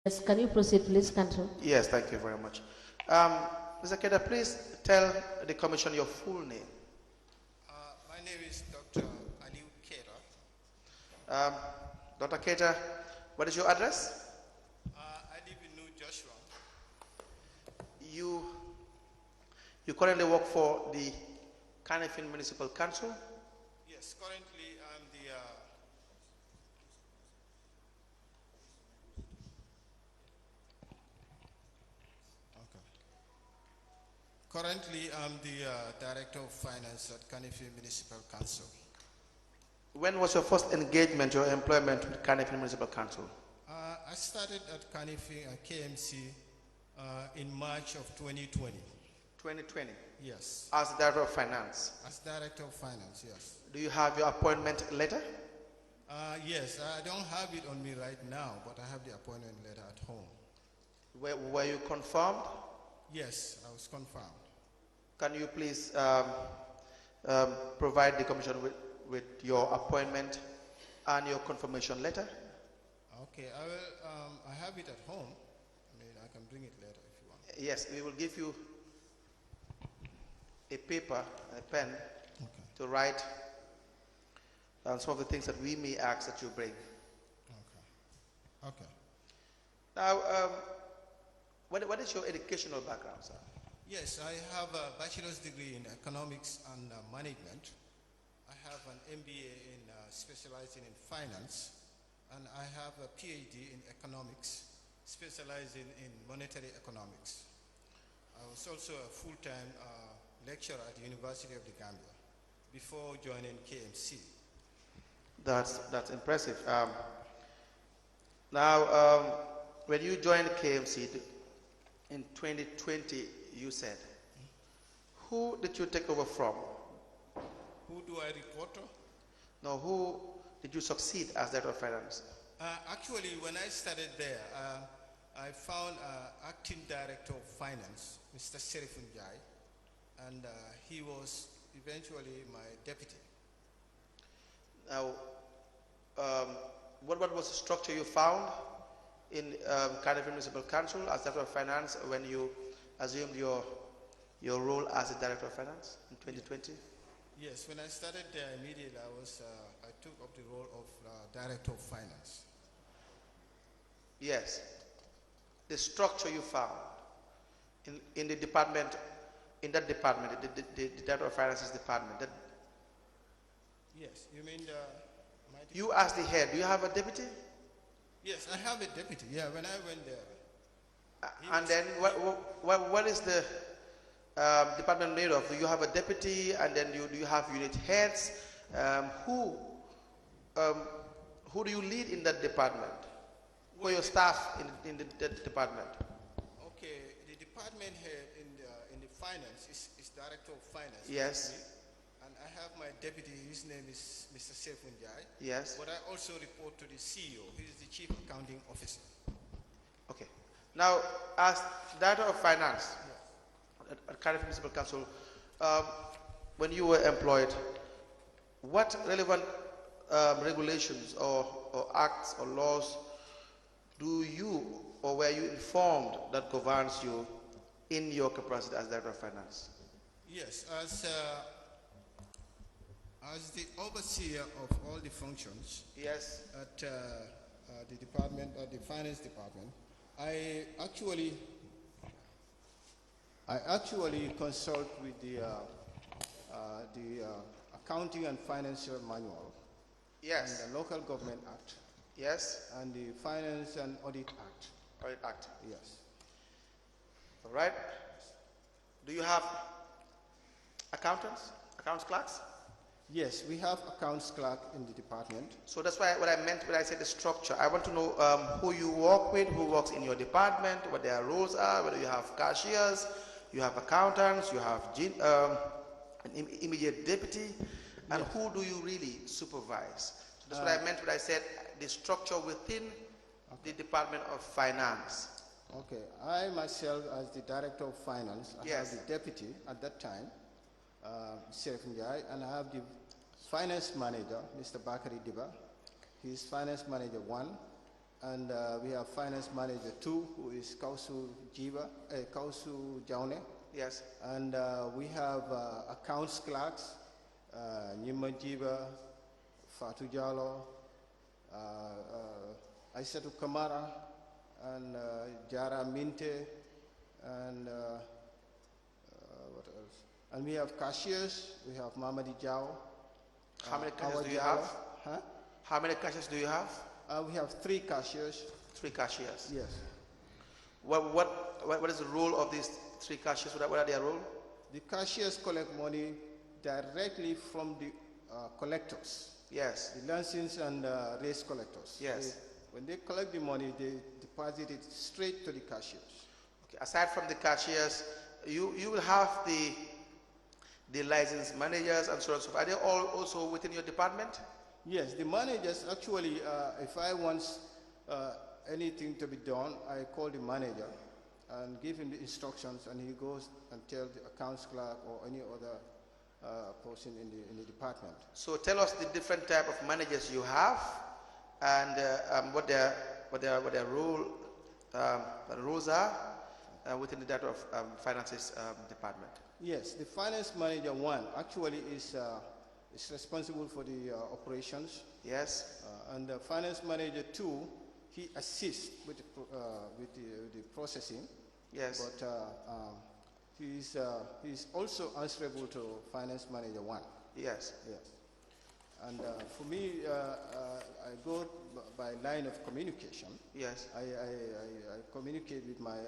Yes, can you proceed, please, Council? Yes, thank you very much. Mr. Keita, please tell the Commission your full name. My name is Dr. Alieu Keita. Dr. Keita, what is your address? I live in New Joshua. You currently work for the Kanifing Municipal Council? Yes, currently I'm the Director of Finance at Kanifing Municipal Council. When was your first engagement, your employment with Kanifing Municipal Council? I started at Kanifing KMC in March of 2020. 2020? Yes. As Director of Finance? As Director of Finance, yes. Do you have your appointment letter? Yes, I don't have it on me right now, but I have the appointment letter at home. Were you confirmed? Yes, I was confirmed. Can you please provide the Commission with your appointment and your confirmation letter? Okay, I will. I have it at home. I mean, I can bring it later if you want. Yes, we will give you a paper, a pen, to write some of the things that we may ask that you bring. Okay. Okay. Now, what is your educational background, sir? Yes, I have a bachelor's degree in economics and management. I have an MBA in specializing in finance, and I have a PhD in economics, specializing in monetary economics. I was also a full-time lecturer at the University of the Gambia before joining KMC. That's impressive. Now, when you joined KMC in 2020, you said, who did you take over from? Who do I report to? No, who did you succeed as Director of Finance? Actually, when I started there, I found acting Director of Finance, Mr. Serifun Jai, and he was eventually my deputy. Now, what was the structure you found in Cardiff Municipal Council as Director of Finance when you assumed your role as the Director of Finance in 2020? Yes, when I started there immediately, I took up the role of Director of Finance. Yes, the structure you found in the department, the Director of Finance's department. Yes, you mean you as the head, do you have a deputy? Yes, I have a deputy. Yeah, when I went there. And then what is the department made of? Do you have a deputy, and then do you have unit heads? Who do you lead in that department? Who are your staff in the department? Okay, the department head in the finance is Director of Finance. Yes. And I have my deputy, his name is Mr. Serifun Jai. Yes. But I also report to the CEO, he is the Chief Accounting Officer. Okay. Now, as Director of Finance at Cardiff Municipal Council, when you were employed, what relevant regulations or acts or laws do you or were you informed that governs you in your capacity as Director of Finance? Yes, as the overseer of all the functions. Yes. At the department, at the finance department, I actually consult with the Accounting and Financial Manual. Yes. And the Local Government Act. Yes. And the Finance and Audit Act. Audit Act. Yes. All right. Do you have accountants, accounts clerks? Yes, we have accounts clerk in the department. So that's why what I meant when I said the structure. I want to know who you work with, who works in your department, what their roles are, whether you have cashiers, you have accountants, you have an immediate deputy, and yes. who do you really supervise? So that's what I meant when I said the structure within the Department of Finance. Okay, I myself as the Director of Finance, I yes. have the deputy at that time, Serifun Jai, and I have the Finance Manager, Mr. Bakari Diba. He is Finance Manager 1, And we have finance manager 2, who is Kausu Jaune. Yes. And we have accounts clerks, Nyima Jiba, Fatu Jalo, Aisatu Kamara, and Jara Minte, and what else? And we have cashiers. We have Mamadi Jao. How many cashiers Awa do you Jawa. have? Huh? How many cashiers do you have? We have 3 cashiers. 3 cashiers. Yes. What is the role of these 3 cashiers? What are their role? The cashiers collect money directly from the collectors. Yes. The license and race collectors. Yes. When they collect the money, they deposit it straight to the cashiers. Okay. Aside from the cashiers, you will have the license managers and so on and so forth. Are they all also within your department? Yes, the managers actually, if I want anything to be done, I call the manager and give him the instructions, and he goes and tells the accounts clerk or any other person in the department. So tell us the different type of managers you have, and what their roles are within the data of finances department. Yes, the finance manager 1 actually is responsible for the operations. Yes. And the finance manager 2, he assists with the processing. Yes. But he's also answerable to finance manager 1. Yes. Yes. And for me, I go by line of communication. Yes. I communicate with my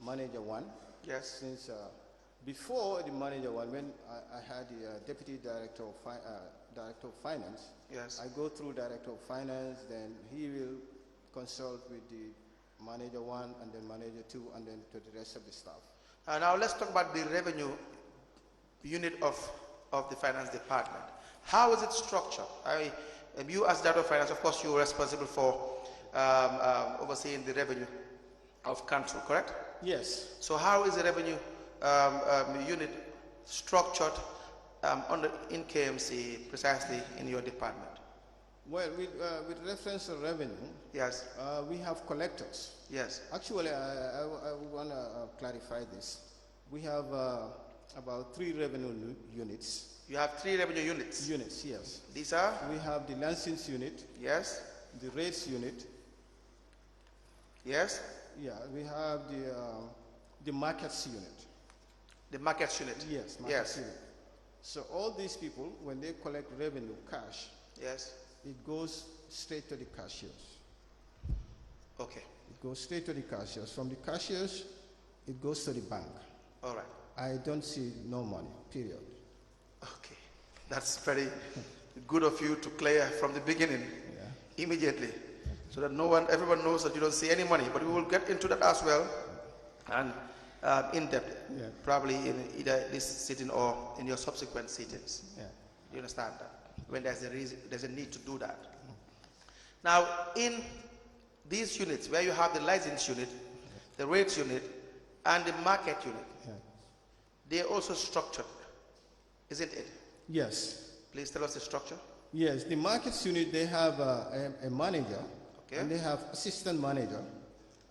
manager 1. Yes. Since before the manager 1, when I had the deputy director of finance, Yes. I go through director of finance, then he will consult with the manager 1 and then manager 2 and then to the rest of the staff. Now let's talk about the revenue unit of the finance department. How is it structured? You as director of finance, of course, you're responsible for overseeing the revenue of council, correct? Yes. So how is the revenue unit structured in KMC, precisely in your department? Well, with reference to revenue, Yes. we have collectors. Yes. Actually, I want to clarify this. We have about 3 revenue units. You have 3 revenue units. Units, yes. These are? We have the license unit, Yes. the rates unit. Yes. Yeah, we have the markets unit. The markets unit. Yes, markets unit. So all these people, when they collect revenue, cash, Yes. it goes straight to the cashiers. Okay. It goes straight to the cashiers. From the cashiers, it goes to the bank. All right. I don't see no money, period. Okay. That's very good of you to clear from the beginning, immediately, so that everyone knows that you don't see any money. But we will get into that as well, and in depth, probably in either this sitting or in your subsequent sittings. Yeah. You understand that? When there's a need to do that. Now, in these units, where you have the license unit, the rates unit, and the market unit, they're also structured, isn't it? Yes. Please tell us the structure. Yes, the markets unit, they have a manager, Okay. and they have assistant manager,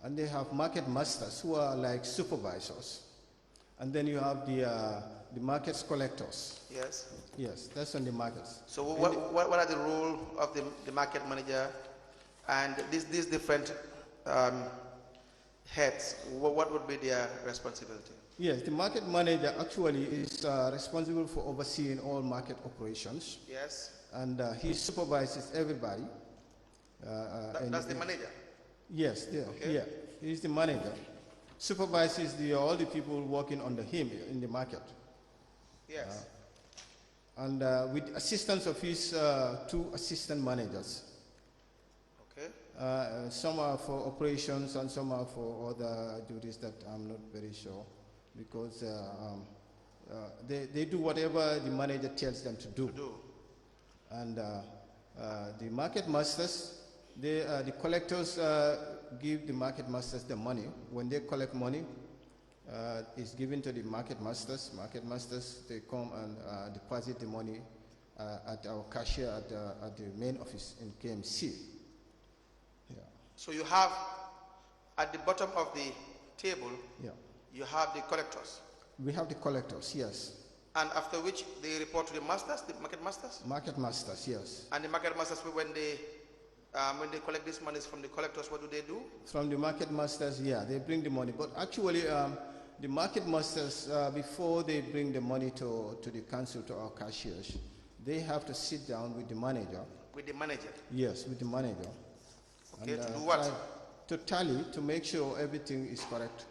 and they have market masters who are like supervisors. And then you have the markets collectors. Yes. Yes, that's on the markets. So what are the role of the market manager and these different heads? What would be their responsibility? Yes, the market manager actually is responsible for overseeing all market operations. Yes. And he supervises everybody. That's the manager? Yes, Okay. yeah. He's the manager. Supervises all the people working under him in the market. Yes. And with assistance of his 2 assistant managers. Okay. Some are for operations and some are for other duties that I'm not very sure, because they do whatever the manager tells them to do. And the market masters, the collectors give the market masters the money. When they collect money, it's given to the market masters. Market masters, they come and deposit the money at our cashier at the main office in KMC. Yeah. So you have, at the bottom of the table, Yeah. you have the collectors. We have the collectors, yes. And after which they report to the masters, the market masters? Market masters, yes. And the market masters, when they collect these monies from the collectors, what do they do? From the market masters, yeah, they bring the money. But actually, the market masters, before they bring the money to the council, to our cashiers, they have to sit down with the manager. With the manager? Yes, with the manager. Okay, And, to do what? To tally, to make sure everything is correct.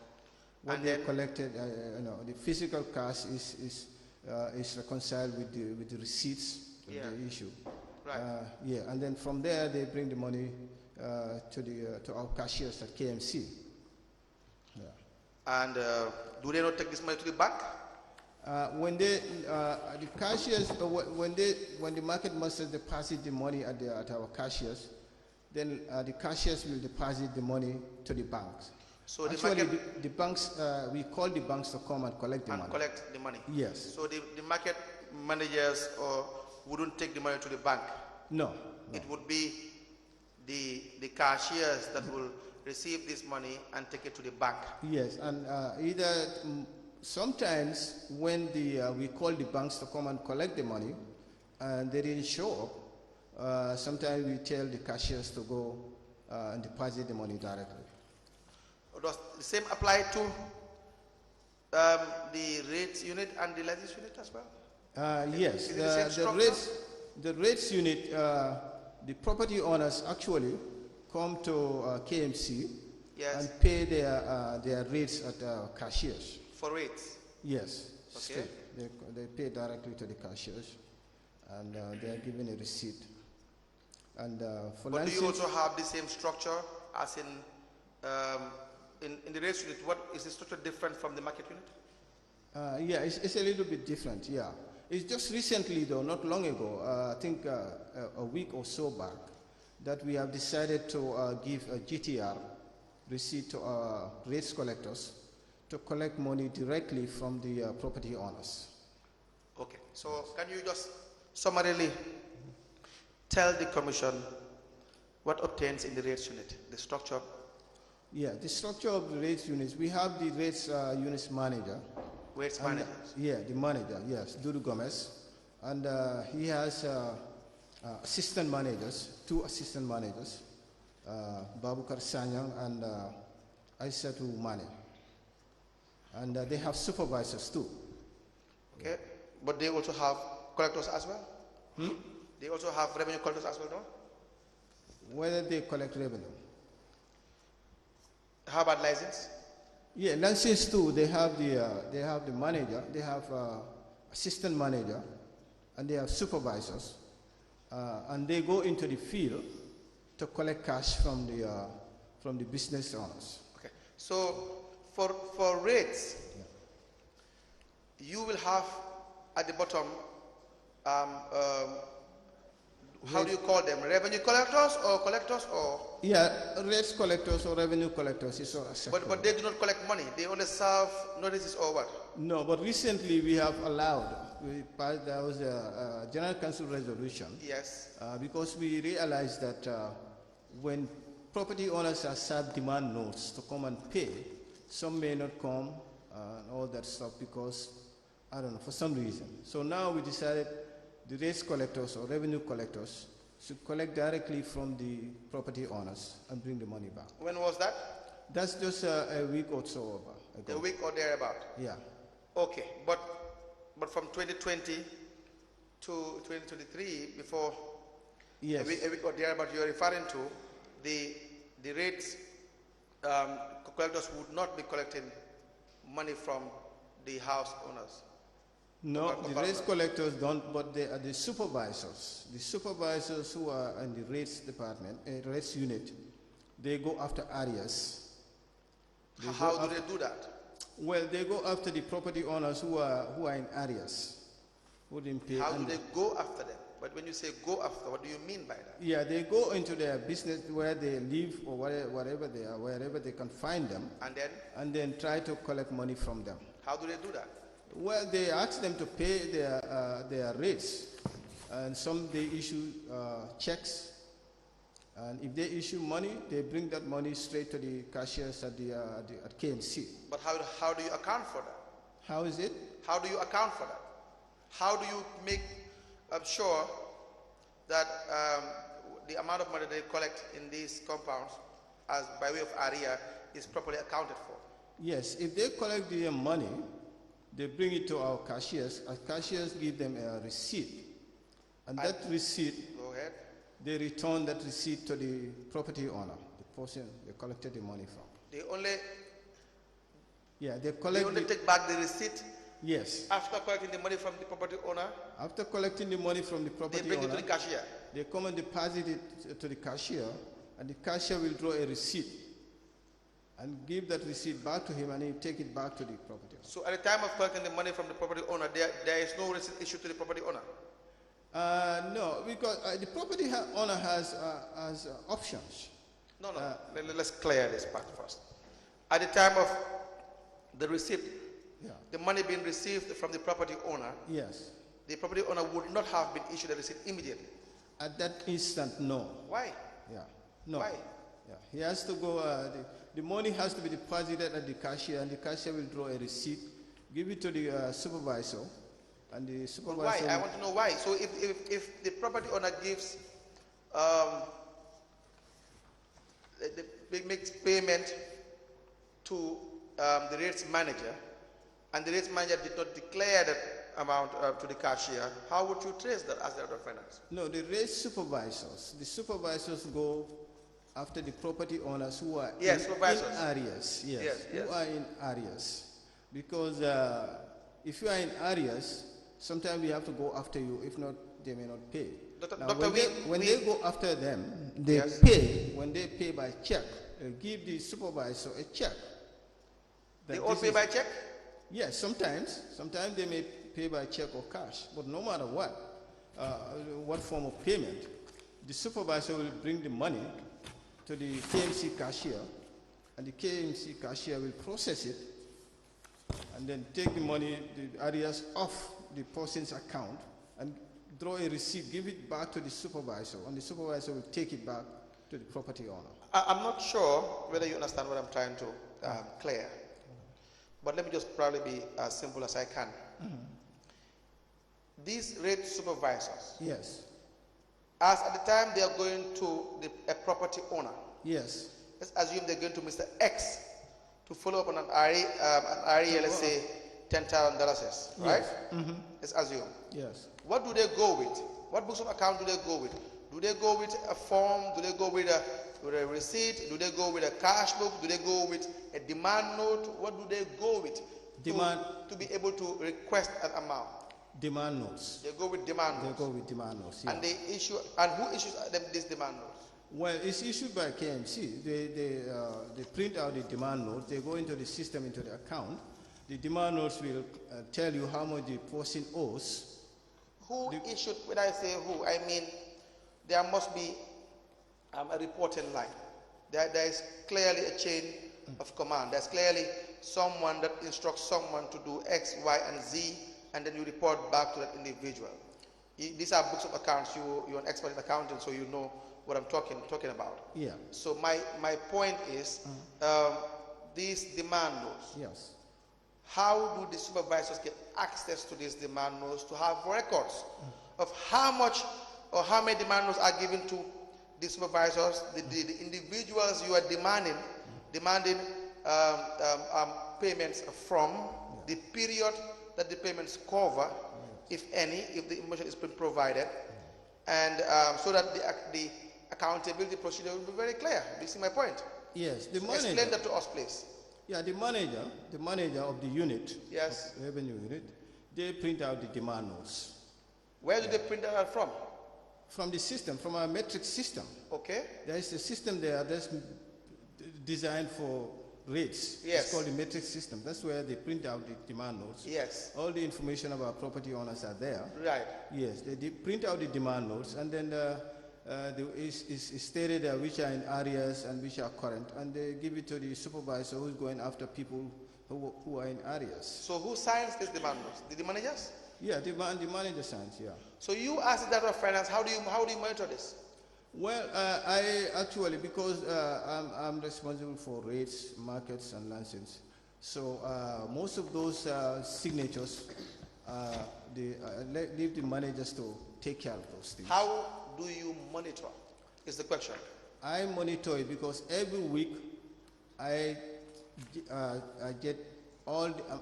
What And they then collected, the physical cash is reconciled with the receipts Yeah. that they issue. Right. Yeah, and then from there they bring the money to our cashiers at KMC. Yeah. And do they not take this money to the bank? When the cashiers, when the market masters deposit the money at our cashiers, then the cashiers will deposit the money to the banks. So Actually, the banks, we call the banks to come and collect the money. collect the money. Yes. So the market managers wouldn't take the money to the bank. No. It would be the cashiers that will receive this money and take it to the bank. Yes, and sometimes when we call the banks to come and collect the money, and they didn't show up, sometimes we tell the cashiers to go and deposit the money directly. Does the same apply to the rates unit and the license unit as well? Yes, Is it the same the rates unit, the property owners actually come to KMC Yes. and pay their rates at cashiers. For rates? Yes. Okay. Straight. They pay directly to the cashiers, and they are given a receipt. And for But do you license, also have the same structure as in the rates unit? What is the structure different from the market unit? yeah, it's a little bit different. Yeah, it's just recently though, not long ago. I think a week or so back, that we have decided to give a GTR receipt to our rates collectors to collect money directly from the property owners. Okay, so can you just summarily tell the Commission what obtains in the rates unit, the structure? Yeah, the structure of the rates units, we have the rates units manager. Rates And, managers? yeah, the manager, yes, Dudu Gomez. And he has assistant managers, 2 assistant managers, Babukar Sanyang and Aisatu Mane. And they have supervisors too. Okay, but they also have collectors as well? They also have revenue collectors as well, no? Whether they collect revenue. How about license? Yeah, license too, they have the manager, they have assistant manager, and they have supervisors. And they go into the field to collect cash from the business owners. Okay, so for rates, you will have at the bottom, how do you call them? Revenue collectors or? Yeah, rates collectors or revenue collectors is acceptable. But they do not collect money. They only serve notices or what? No, but recently we have allowed, there was a General Council resolution. Yes. Because we realized that when property owners are served demand notes to come and pay, some may not come and all that stuff because, I don't know, for some reason. So now we decided the rates collectors or revenue collectors should collect directly from the property owners and bring the money back. When was that? That's just a week or so ago. A week or thereabout? Yeah. Okay, but from 2020 to 2023, before Yes. a week or thereabout, you're referring to the rates collectors would not be collecting money from the house owners. No, the rates collectors don't, but they are the supervisors. The supervisors who are in the rates department, rates unit, they go after areas. How do they do that? Well, they go after the property owners who are in areas who didn't pay. How do they go after them? But when you say go after, what do you mean by that? Yeah, they go into their business where they live or wherever they are, wherever they can find them, And then try to collect money from them. how do they do that? Well, they ask them to pay their rates, and some they issue checks, And if they issue money, they bring that money straight to the cashiers at at KMC. But how do you account for that? How is it? How do you account for that? How do you make sure that the amount of money they collect in these compounds as by way of area is properly accounted for? Yes, if they collect the money, they bring it to our cashiers. Our cashiers give them a receipt. And that receipt, go ahead. they return that receipt to the property owner, the person they collected the money from. They only take back the receipt. Yes. After collecting the money from the property owner. After collecting the money from the property owner, they bring it to the cashier. They come and deposit it to the cashier, and the cashier will draw a receipt and give that receipt back to him, and he take it back to the property owner. So at the time of collecting the money from the property owner, there is no receipt issued to the property owner? No, because the property owner has options. No. Let's clear this part first. At the time of the receipt, the money being received from the property owner, yes, the property owner would not have been issued a receipt immediately. At that instant, no. Why? Yeah, no. Why? Yeah, he has to go. The money has to be deposited at the cashier, and the cashier will draw a receipt, give it to the supervisor, and the supervisor. Why? I want to know why. So if the property owner gives, makes payment to the rates manager, and the rates manager did not declare that amount to the cashier, how would you trace that as Director of Finance? No, the rates supervisors go after the property owners who are in areas. Yes, who are in areas. Because if you are in areas, sometimes we have to go after you. If not, they may not pay. When they go after them, they pay. When they pay by check, they give the supervisor a check. They all pay by check? Yes, sometimes. Sometimes they may pay by check or cash. But no matter what form of payment, the supervisor will bring the money to the KMC cashier, and the KMC cashier will process it and then take the money, the areas off the person's account, and draw a receipt, give it back to the supervisor, and the supervisor will take it back to the property owner. I'm not sure whether you understand what I'm trying to clear, but let me just probably be as simple as I can. These rate supervisors, yes, as at the time they are going to a property owner, yes, let's assume they're going to Mr. X to follow up on an area, let's say $10,000, right? Yes. Let's assume. Yes. What do they go with? What books of account do they go with? Do they go with a form? Do they go with a receipt? Do they go with a cash book? Do they go with a demand note? What do they go with to be able to request an amount? Demand notes. They go with demand notes. They go with demand notes. Yeah. And they issue. And who issues them these demand notes? Well, it's issued by KMC. They print out the demand notes. They go into the system, into the account. The demand notes will tell you how much the person owes. Who issued? When I say who, I mean there must be a reporting line. There is clearly a chain of command. There's clearly someone that instructs someone to do X, Y, and Z, and then you report back to that individual. These are books of accounts. You're an expert in accounting, so you know what I'm talking about. Yeah. So my point is these demand notes. Yes. How do the supervisors get access to these demand notes to have records of how much or how many demand notes are given to the supervisors, the individuals you are demanding payments from, the period that the payments cover, if any, if the information is been provided, and so that the accountability procedure will be very clear. Do you see my point? Yes. The so manager. Explain that to us, please. Yeah, the manager of the unit, yes, of revenue unit, they print out the demand notes. Where do they print that out from? From the system, from our metric system. Okay. There is a system there that's designed for rates. Yes. It's called the metric system. That's where they print out the demand notes. Yes. All the information about property owners are there. Right. Yes, they print out the demand notes, and then it's stated which are in areas and which are current, and they give it to the supervisor who's going after people who are in areas. So who signs these demand notes? The managers? Yeah, the manager signs. Yeah. So you, as the Director of Finance, how do you monitor this? Well, I actually, because I'm responsible for rates, markets, and license, so most of those signatures, leave the managers to take care of those things. How do you monitor? Is the question. I monitor it because every week I get all the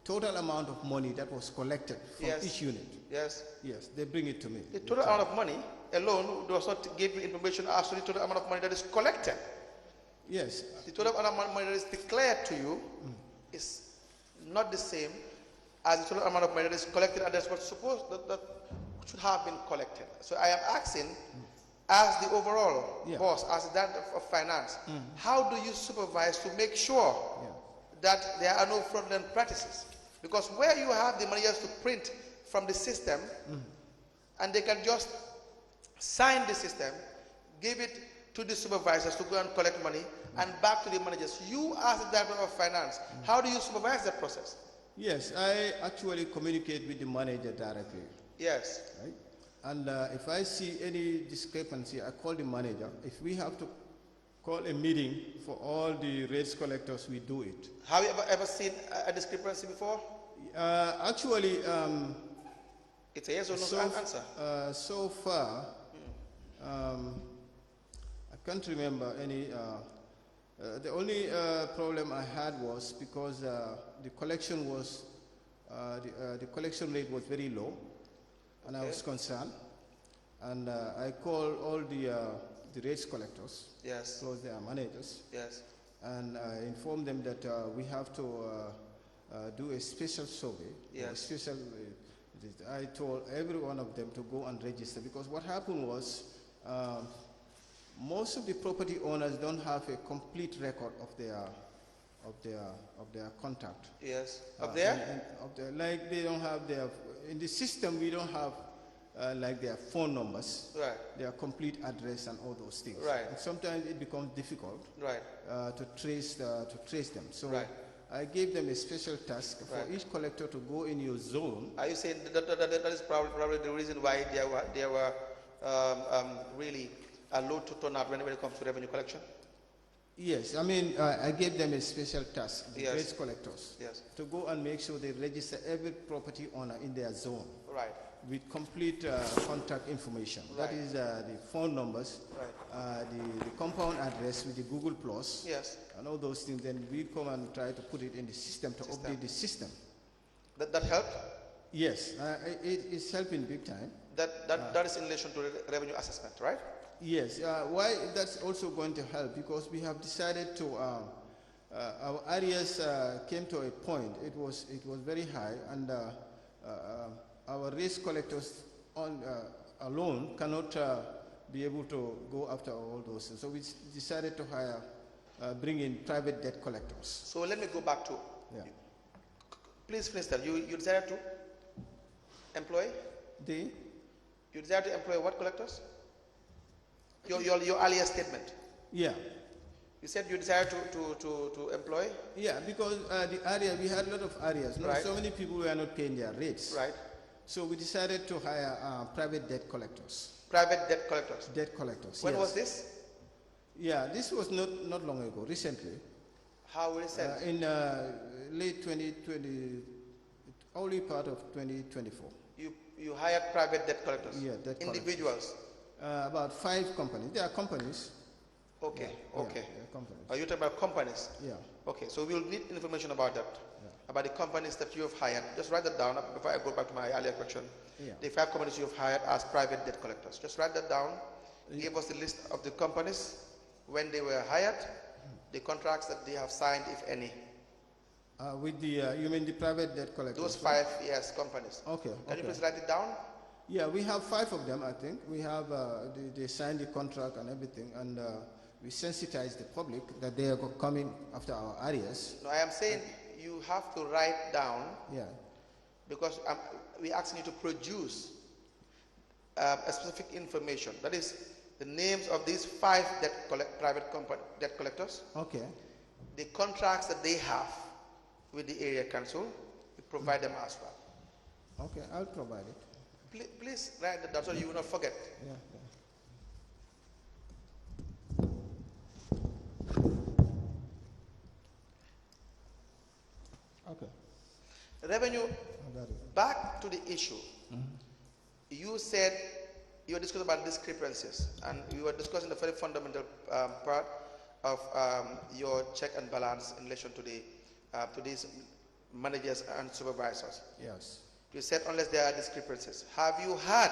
total amount of money that was collected from Yes. each unit. Yes. Yes, they bring it to me. The total amount of money alone does not give you information as to the total amount of money that is collected. Yes. The total amount of money that is declared to you is not the same as the total amount of money that is collected, and that's what's supposed that should have been collected. So I am asking, as the overall boss, as the director of finance, how do you supervise to make sure that there are no fraudulent practices? Because where you have the managers to print from the system, and they can just sign the system, give it to the supervisors to go and collect money, and back to the managers. You, as the director of finance, how do you supervise that process? Yes, I actually communicate with the manager directly. Yes. Right? And if I see any discrepancy, I call the manager. If we have to call a meeting for all the rates collectors, we do it. Have you ever seen a discrepancy before? Actually, It's a yes or no answer. So far, I can't remember any. The only problem I had was because the collection was the collection rate was very low, and I was concerned. And I called all the rates collectors, Yes. so they are managers, Yes. and I informed them that we have to do a special survey. Yes. A special. I told every one of them to go and register, because what happened was most of the property owners don't have a complete record of their contact. Yes. Up there? Like they don't have their, in the system we don't have like their phone numbers, Right. their complete address and all those things. Right. And sometimes it becomes difficult Right. to trace them. So Right. I gave them a special task for Right. each collector to go in your zone. Are you saying that is probably the reason why there were really a low to turn out when it comes to revenue collection? Yes, I mean, I gave them a special task, the Yes. rates collectors, Yes. to go and make sure they register every property owner in their zone Right. with complete contact information. Right. That is the phone numbers, Right. the compound address with the Google Plus, Yes. and all those things. Then we come and try to put it in the system to update the system. That helped? Yes, it is helping big time. That is in relation to revenue assessment, right? Yes, why that's also going to help, because we have decided to, our areas came to a point, it was very high, and our race collectors alone cannot be able to go after all those things. So we decided to bring in private debt collectors. So let me go back to, please finish that. You decided to employ? You decided to employ what collectors? Your earlier statement. Yeah. You said you decided to employ? Yeah, because the area, we had a lot of areas. Not Right. so many people were not paying their rates. Right. So we decided to hire private debt collectors. Private debt collectors. Debt collectors. When yes. was this? Yeah, this was not long ago, recently. How recent? In late 2020, early part of 2024. You hired private debt collectors? Yeah, debt individuals? About 5 companies. They are companies. Okay, okay. Yeah, companies. Are you talking about companies? Yeah. Okay, so we'll need information about that, about the companies that you have hired. Just write that down before I go back to my earlier question. Yeah. The 5 companies you have hired as private debt collectors. Just write that down. Give us the list of the companies, when they were hired, the contracts that they have signed, if any. With the, you mean the private debt collectors? Those 5, yes, companies. Okay. Can you please write it down? Yeah, we have 5 of them, I think. We have, they signed the contract and everything, and we sensitize the public that they are coming after our areas. No, I am saying you have to write down, Yeah. because we're asking you to produce a specific information. That is the names of these 5 private debt collectors, Okay. the contracts that they have with the area council. We provide them as well. Okay, I'll provide it. Please write that down so you will not forget. Yeah. Okay. Revenue, I got it. back to the issue. You said you were discussing about discrepancies, and we were discussing the very fundamental part of your check and balance in relation to these managers and supervisors. Yes. You said unless there are discrepancies. Have you had